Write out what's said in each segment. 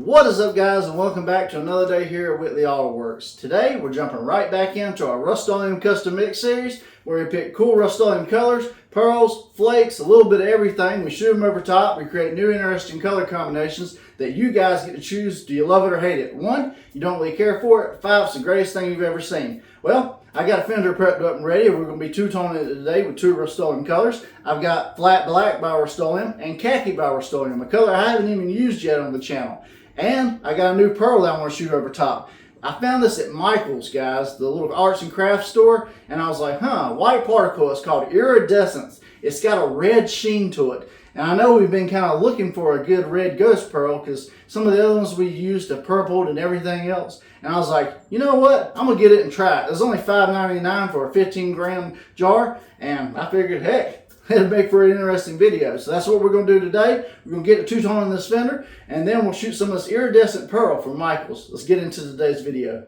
What is up, guys, and welcome back to another day here at Whitley Auto Works. Today we're jumping right back into our Rustoleum custom mix series where we pick cool Rustoleum colors, pearls, flakes, a little bit of everything. We shoot them over top. We create new interesting color combinations that you guys get to choose. Do you love it or hate it? 1, you don't really care for it. 5, it's the greatest thing you've ever seen. Well, I got a fender prepped up and ready. We're going to be two-toning it today with 2 Rustoleum colors. I've got flat black by Rustoleum and khaki by Rustoleum, a color I haven't even used yet on the channel. And I got a new pearl that I want to shoot over top. I found this at Michael's, guys, the little arts and crafts store, and I was like, white particle. It's called iridescence. It's got a red sheen to it. And I know we've been kind of looking for a good red ghost pearl because some of the other ones we used are purpled and everything else. And I was like, you know what? I'm going to get it and try it. It was only $5.99 for a 15-gram jar, and I figured, heck, it'll make for an interesting video. So that's what we're going to do today. We're going to get a two-tone on this fender, and then we'll shoot some of this iridescent pearl from Michael's. Let's get into today's video.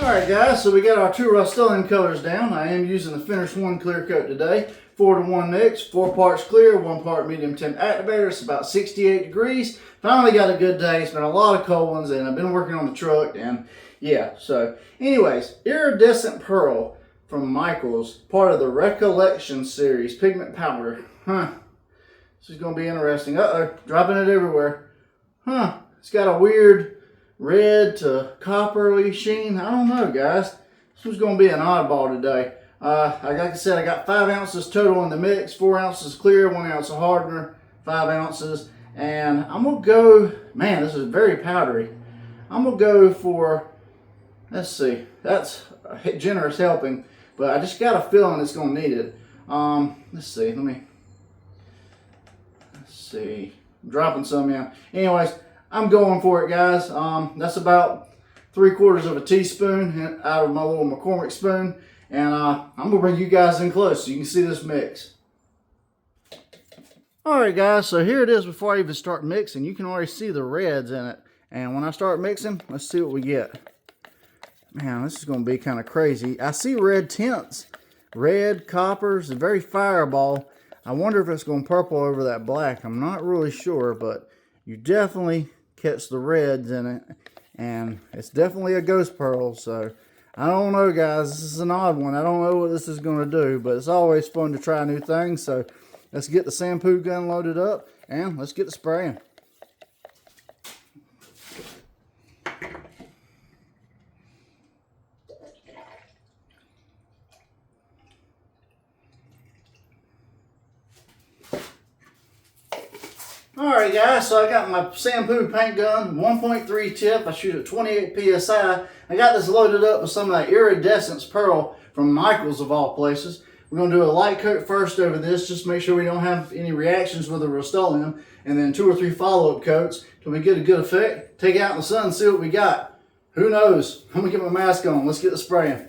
Alright, guys, so we got our 2 Rustoleum colors down. I am using the Finish 1 clear coat today. 4-to-1 mix, 4 parts clear, 1 part medium temp activator. It's about 68 degrees. Finally got a good day. It's been a lot of cold ones, and I've been working on the truck, and yeah. So anyways, iridescent pearl from Michael's, part of the Recollection series, pigment powder. This is going to be interesting. Dropping it everywhere. It's got a weird red to coppery sheen. I don't know, guys. This was going to be an oddball today. Like I said, I got 5 ounces total in the mix, 4 ounces clear, 1 ounce of hardener, 5 ounces. And I'm going to go, man, this is very powdery. I'm going to go for, let's see, that's a generous helping, but I just got a feeling it's going to need it. Let's see, let's see. I'm dropping some in. Anyways, I'm going for it, guys. That's about 3/4 of a teaspoon out of my little McCormick spoon. And I'm going to bring you guys in close so you can see this mix. Alright, guys, so here it is before I even start mixing. You can already see the reds in it. And when I start mixing, let's see what we get. Man, this is going to be kind of crazy. I see red tints. Red, coppers, a very fireball. I wonder if it's going to purple over that black. I'm not really sure, but you definitely catch the reds in it, and it's definitely a ghost pearl. So I don't know, guys, this is an odd one. I don't know what this is going to do, but it's always fun to try new things. So let's get the shampoo gun loaded up and let's get to spraying. Alright, guys, so I got my shampoo paint gun, 1.3 tip. I shoot at 28 psi. I got this loaded up with some of that iridescence pearl from Michael's of all places. We're going to do a light coat first over this, just to make sure we don't have any reactions with the Rustoleum, and then 2 or 3 follow-up coats till we get a good effect. Take it out in the sun and see what we got. Who knows? I'm going to get my mask on. Let's get the spraying.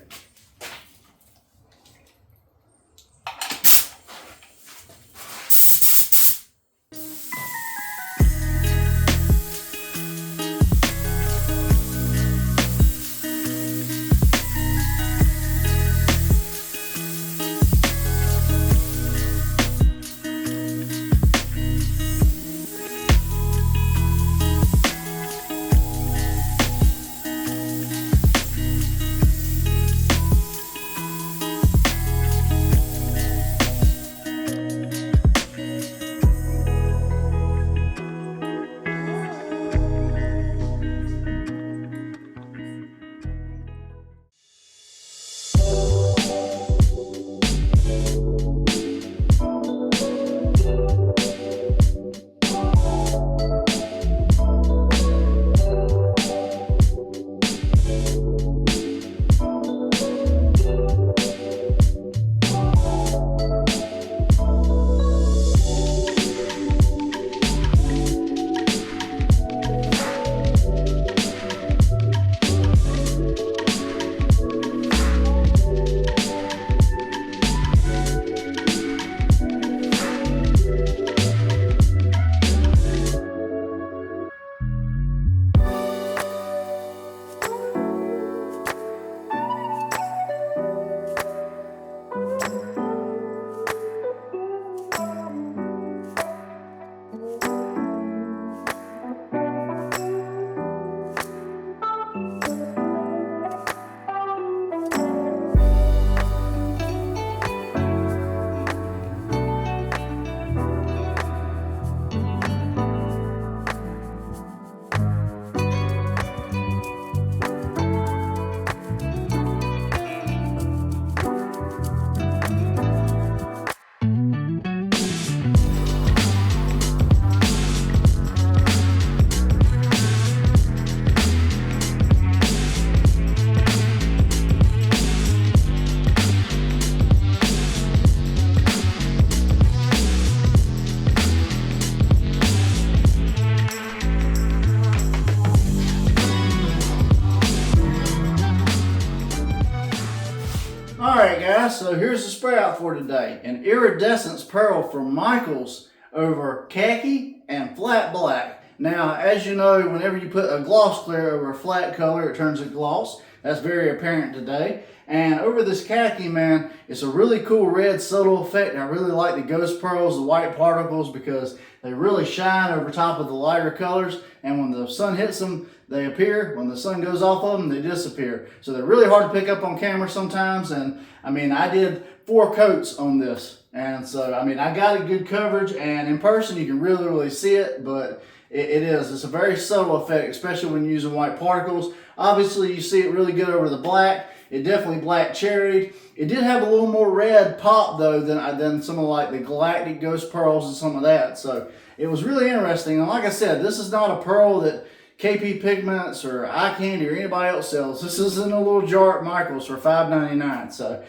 guys, so here's the spray out for today. An iridescence pearl from Michaels over khaki and flat black. Now, as you know, whenever you put a gloss clear over a flat color, it turns a gloss. That's very apparent today. And over this khaki, man, it's a really cool red subtle effect. I really like the ghost pearls, the white particles, because they really shine over top of the lighter colors. And when the sun hits them, they appear. When the sun goes off of them, they disappear. So they're really hard to pick up on camera sometimes. And I mean, I did 4 coats on this. And so, I mean, I got a good coverage, and in person you can really see it, but it's a very subtle effect, especially when using white particles. Obviously, you see it really good over the black. It definitely black cherried. It did have a little more red pop though than some of like the Galactic Ghost Pearls and some of that. So it was really interesting. And like I said, this is not a pearl that KP Pigments or Eye Candy or anybody else sells. This is in a little jar at Michael's for $5.99. So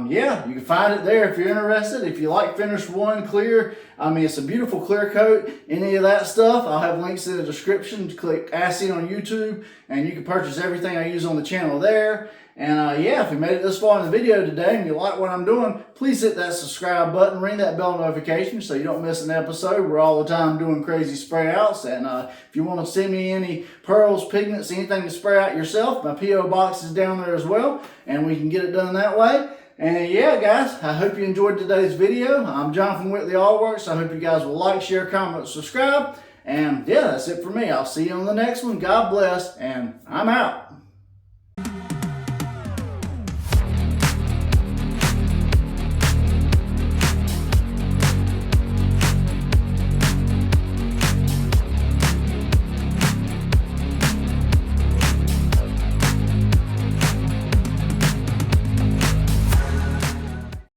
yeah, you can find it there if you're interested. If you like Finish One Clear, I mean, it's a beautiful clear coat. Any of that stuff, I'll have links in the description. Click Ask It on YouTube, and you can purchase everything I use on the channel there. And yeah, if you made it this far in the video today and you like what I'm doing, please hit that subscribe button, ring that bell notification so you don't miss an episode. We're all the time doing crazy spray outs. And if you want to send me any pearls, pigments, anything to spray out yourself, my P.O. box is down there as well, and we can get it done that way. And yeah, guys, I hope you enjoyed today's video. I'm John from Whitley Autoworks. I hope you guys will like, share, comment, subscribe. And yeah, that's it for me. I'll see you on the next one. God bless, and I'm out.